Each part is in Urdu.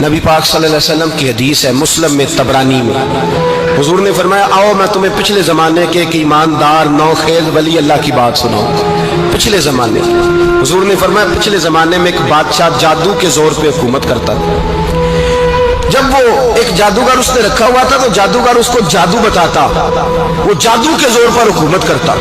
نبی پاک صلی اللہ علیہ وسلم کی حدیث ہے مسلم میں تبرانی میں، حضور نے فرمایا آؤ میں تمہیں پچھلے زمانے کے ایک ایماندار نوخیز ولی اللہ کی بات سناؤں۔ پچھلے زمانے حضور نے فرمایا پچھلے زمانے میں ایک بادشاہ جادو کے زور پہ حکومت کرتا تھا۔ جب وہ ایک جادوگر اس نے رکھا ہوا تھا تو جادوگر اس کو جادو بتاتا، وہ جادو کے زور پر حکومت کرتا۔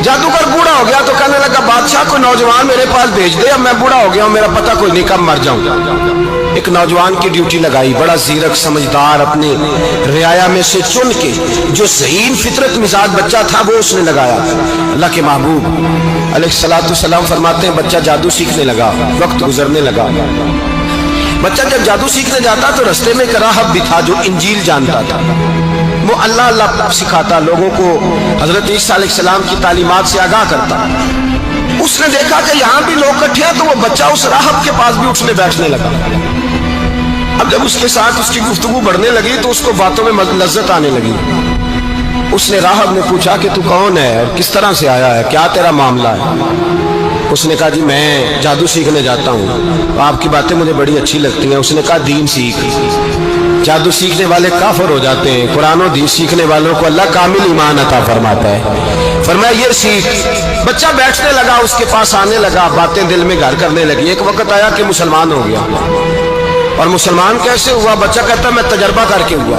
جادوگر بوڑھا ہو گیا تو کہنے لگا بادشاہ کو نوجوان میرے پاس بھیج دے، اب میں بوڑھا ہو گیا ہوں، میرا پتہ کوئی نہیں کب مر جاؤں۔ ایک نوجوان کی ڈیوٹی لگائی، بڑا زیرک سمجھدار اپنے رعایا میں سے چن کے جو ذہین فطرت مزاج بچہ تھا وہ اس نے لگایا۔ اللہ کے محبوب علیہ الصلوۃ والسلام فرماتے ہیں بچہ جادو سیکھنے لگا، وقت گزرنے لگا۔ بچہ جب جادو سیکھنے جاتا تو رستے میں ایک راہب بھی تھا جو انجیل جانتا تھا، وہ اللہ اللہ سکھاتا، لوگوں کو حضرت عیسیٰ علیہ السلام کی تعلیمات سے آگاہ کرتا۔ اس نے دیکھا کہ یہاں بھی لوگ اکٹھے ہیں تو وہ بچہ اس راہب کے پاس بھی اٹھنے بیٹھنے لگا۔ اب جب اس کے ساتھ اس کی گفتگو بڑھنے لگی تو اس کو باتوں میں لذت آنے لگی۔ اس نے راہب نے پوچھا کہ تو کون ہے اور کس طرح سے آیا ہے، کیا تیرا معاملہ ہے؟ اس نے کہا جی میں جادو سیکھنے جاتا ہوں، آپ کی باتیں مجھے بڑی اچھی لگتی ہیں۔ اس نے کہا دین سیکھ، جادو سیکھنے والے کافر ہو جاتے ہیں، قرآن و دین سیکھنے والوں کو اللہ کامل ایمان عطا فرماتا ہے۔ فرمایا یہ سیکھ۔ بچہ بیٹھنے لگا، اس کے پاس آنے لگا، باتیں دل میں گھر کرنے لگی۔ ایک وقت آیا کہ مسلمان ہو گیا، اور مسلمان کیسے ہوا؟ بچہ کہتا میں تجربہ کر کے ہوا،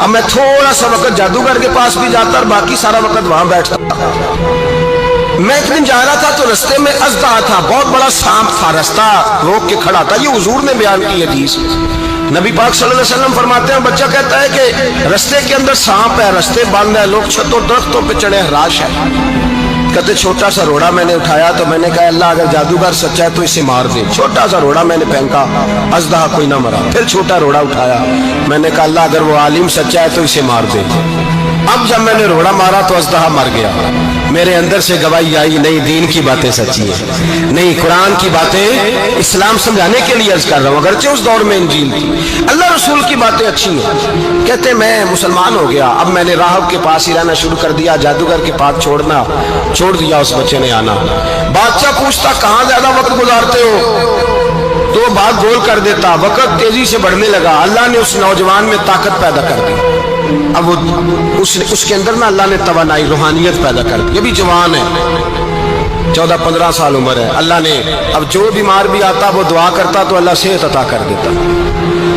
اب میں تھوڑا سا وقت جادوگر کے پاس بھی جاتا اور باقی سارا وقت وہاں بیٹھتا۔ میں ایک دن جا رہا تھا تو رستے میں اژدہا تھا، بہت بڑا سانپ تھا، رستہ روک کے کھڑا تھا۔ یہ حضور نے بیان کی حدیث۔ نبی پاک صلی اللہ علیہ وسلم فرماتے ہیں بچہ کہتا ہے کہ رستے کے اندر سانپ ہے، رستے بند ہے، لوگ چھتوں درختوں پہ چڑھے، ہراش ہے۔ کہتے چھوٹا سا روڑا میں نے اٹھایا تو میں نے کہا اللہ اگر جادوگر سچا ہے تو اسے مار دے۔ چھوٹا سا روڑا میں نے پھینکا، اژدہا کوئی نہ مرا۔ پھر چھوٹا روڑا اٹھایا، میں نے کہا اللہ اگر وہ عالم سچا ہے تو اسے مار دے۔ اب جب میں نے روڑا مارا تو اژدہا مر گیا۔ میرے اندر سے گواہی آئی نہیں دین کی باتیں سچی ہیں، نہیں قرآن کی باتیں اسلام سمجھانے کے لیے عرض کر رہا ہوں، اگرچہ اس دور میں انجیل تھی، اللہ رسول کی باتیں اچھی ہیں۔ کہتے میں مسلمان ہو گیا، اب میں نے راہب کے پاس ہی رہنا شروع کر دیا، جادوگر کے پاس چھوڑ دیا، اس بچے نے آنا۔ بادشاہ پوچھتا کہاں زیادہ وقت گزارتے ہو تو وہ بات گول کر دیتا، وقت تیزی سے بڑھنے لگا۔ اللہ نے اس نوجوان میں طاقت پیدا کر دی، اب اس کے اندر نا اللہ نے توانائی روحانیت پیدا کر دی۔ یہ بھی جوان ہے، 14-15 سال عمر ہے۔ اللہ نے اب جو بیمار بھی آتا وہ دعا کرتا تو اللہ صحت عطا کر دیتا،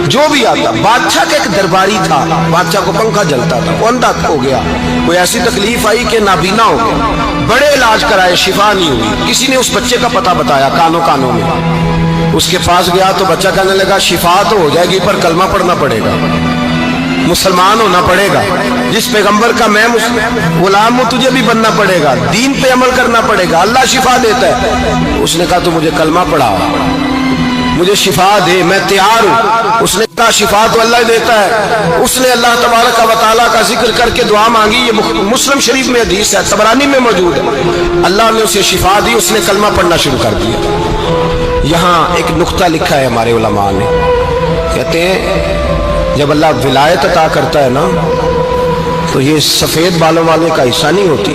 جو بھی آتا۔ بادشاہ کا ایک درباری تھا، بادشاہ کو پنکھا جلتا تھا، وہ اندھا ہو گیا، کوئی ایسی تکلیف آئی کہ نابینا ہو گیا، بڑے علاج کرائے شفا نہیں ہوئی۔ کسی نے اس بچے کا پتہ بتایا کانوں میں، اس کے پاس گیا تو بچہ کہنے لگا شفا تو ہو جائے گی پر کلمہ پڑھنا پڑے گا، مسلمان ہونا پڑے گا، جس پیغمبر کا میں غلام ہوں تجھے بھی بننا پڑے گا، دین پہ عمل کرنا پڑے گا، اللہ شفا دیتا ہے۔ اس نے کہا تو مجھے کلمہ پڑھا، مجھے شفا دے، میں تیار ہوں۔ اس نے کہا شفا تو اللہ دیتا ہے۔ اس نے اللہ تبارک و تعالیٰ کا ذکر کر کے دعا مانگی، یہ مسلم شریف میں حدیث ہے، طبرانی میں موجود ہے۔ اللہ نے اسے شفا دی، اس نے کلمہ پڑھنا شروع کر دیا۔ یہاں ایک نقطہ لکھا ہے ہمارے علماء نے، کہتے ہیں جب اللہ ولایت عطا کرتا ہے نا تو یہ سفید بالوں والے کا حصہ نہیں ہوتی۔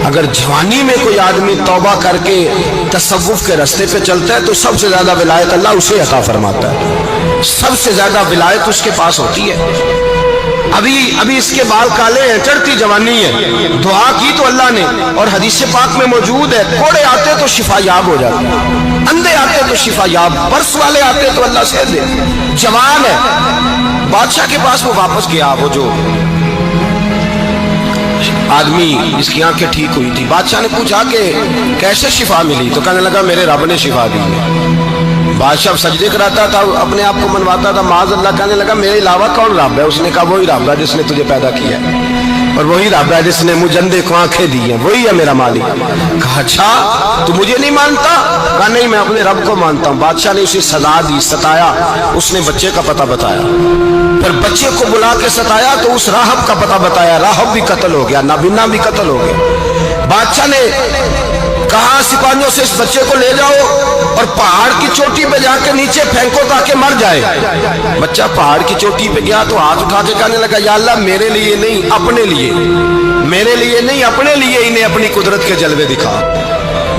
اگر جوانی میں کوئی آدمی توبہ کر کے تصوف کے راستے پہ چلتا ہے تو سب سے زیادہ ولایت اللہ اسے عطا فرماتا ہے، سب سے زیادہ ولایت اس کے پاس ہوتی ہے۔ ابھی اس کے بال کالے ہیں، چڑھتی جوانی ہے، دعا کی تو اللہ نے، اور حدیث پاک میں موجود ہے کوڑے آتے تو شفا یاب ہو جاتے، اندھے آتے تو شفا یاب، برس والے آتے تو اللہ سے دے۔ جوان ہے، بادشاہ کے پاس وہ واپس گیا، وہ جو آدمی جس کی آنکھیں ٹھیک ہوئی تھی۔ بادشاہ نے پوچھا کہ کیسے شفا ملی تو کہنے لگا میرے رب نے شفا دی ہے۔ بادشاہ سجدے کراتا تھا، اپنے آپ کو منواتا تھا، معاذ اللہ، کہنے لگا میرے علاوہ کون رب ہے؟ اس نے کہا وہی رب ہے جس نے تجھے پیدا کیا ہے، اور وہی رب ہے جس نے مجھے اندھے کو آنکھیں دی ہیں، وہی ہے میرا مالک۔ کہا اچھا تو مجھے نہیں مانتا؟ کہا نہیں میں اپنے رب کو مانتا ہوں۔ بادشاہ نے اسے سزا دی، ستایا، اس نے بچے کا پتہ بتایا، پھر بچے کو بلا کے ستایا تو اس راہب کا پتہ بتایا، راہب بھی قتل ہو گیا، نابینا بھی قتل ہو گیا۔ بادشاہ نے کہا سپاہیوں سے اس بچے کو لے جاؤ اور پہاڑ کی چوٹی پہ جا کے نیچے پھینکو تاکہ مر جائے۔ بچہ پہاڑ کی چوٹی پہ گیا تو ہاتھ اٹھا کے کہنے لگا یا اللہ میرے لیے نہیں اپنے لیے، میرے لیے نہیں اپنے لیے انہیں اپنی قدرت کے جلوے دکھا۔